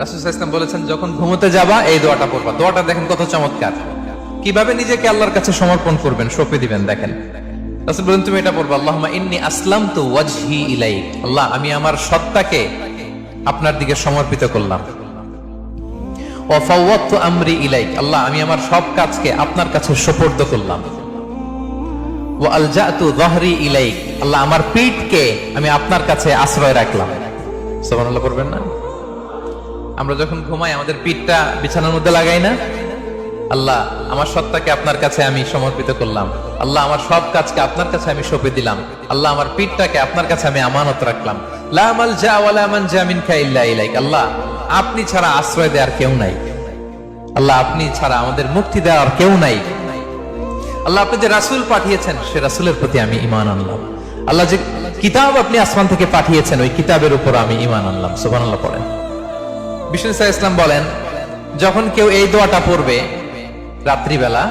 রাসূল সাল্লাল্লাহু আলাইহি ওয়াসাল্লাম বলেছেন, যখন ঘুমোতে যাবা এই দোয়াটা পড়বা। দোয়াটা দেখেন কত চমৎকার, কিভাবে নিজেকে আল্লাহর কাছে সমর্পণ করবেন, সঁপে দিবেন। দেখেন রাসূল বলেন, তুমি এটা পড়বা, আল্লাহুম্মা ইন্নী আসলামতু ওয়াজহি ইলাইক, আল্লাহ আমি আমার সত্তাকে আপনার দিকে সমর্পিত করলাম। ওয়া ফাওয়াদতু আমরি ইলাইক, আল্লাহ আমি আমার সব কাজকে আপনার কাছে সুপর্দ করলাম। ওয়া আলজাতু যাহরি ইলাইক, আল্লাহ আমার পিঠকে আমি আপনার কাছে আশ্রয় রাখলাম। সুবহানাল্লাহ পড়বেন না? আমরা যখন ঘুমাই আমাদের পিঠটা বিছানার মধ্যে লাগাই না? আল্লাহ আমার সত্তাকে আপনার কাছে আমি সমর্পিত করলাম, আল্লাহ আমার সব কাজকে আপনার কাছে আমি সঁপে দিলাম, আল্লাহ আমার পিঠটাকে আপনার কাছে আমি আমানত রাখলাম। লা মালজা ওয়ালা মানজা মিনকা ইল্লা ইলাইক, আল্লাহ আপনি ছাড়া আশ্রয় দেওয়ার কেউ নাই, আল্লাহ আপনি ছাড়া আমাদের মুক্তি দেওয়ার কেউ নাই। আল্লাহ আপনি যে রাসূল পাঠিয়েছেন সে রাসূলের প্রতি আমি ঈমান আনলাম। আল্লাহ যে কিতাব আপনি আসমান থেকে পাঠিয়েছেন ওই কিতাবের উপর আমি ঈমান আনলাম। সুবহানাল্লাহ পড়েন। বিষ্ণু ইসলাম বলেন, যখন কেউ এই দোয়াটা পড়বে রাত্রিবেলা,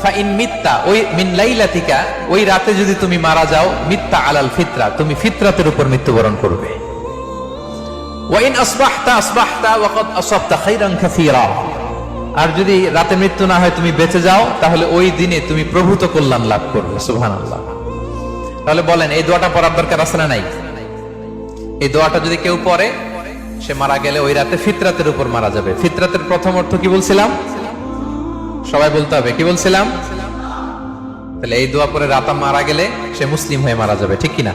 ফাইন মিত্তা, ওই মিন লাইলাতিকা, ওই রাতে যদি তুমি মারা যাও, মিত্তা আলাল ফিতরা, তুমি ফিতরাতের উপর মৃত্যুবরণ করবে। ওয়াইন আসবাহতা আসবাহতা ওয়া ক্বাদ আসাবতা খাইরান কাসীরা, আর যদি রাতে মৃত্যু না হয় তুমি বেঁচে যাও, তাহলে ওই দিনে তুমি প্রভূত কল্যাণ লাভ করবে। সুবহানাল্লাহ। তাহলে বলেন এই দোয়াটা পড়ার দরকার আছে না নাই? এই দোয়াটা যদি কেউ পড়ে সে মারা গেলে ওই রাতে ফিতরাতের উপর মারা যাবে। ফিতরাতের প্রথম অর্থ কি বলছিলাম? সবাই বলতে হবে, কি বলছিলাম? তাহলে এই দোয়া পরে রাতে মারা গেলে সে মুসলিম হয়ে মারা যাবে, ঠিক কিনা?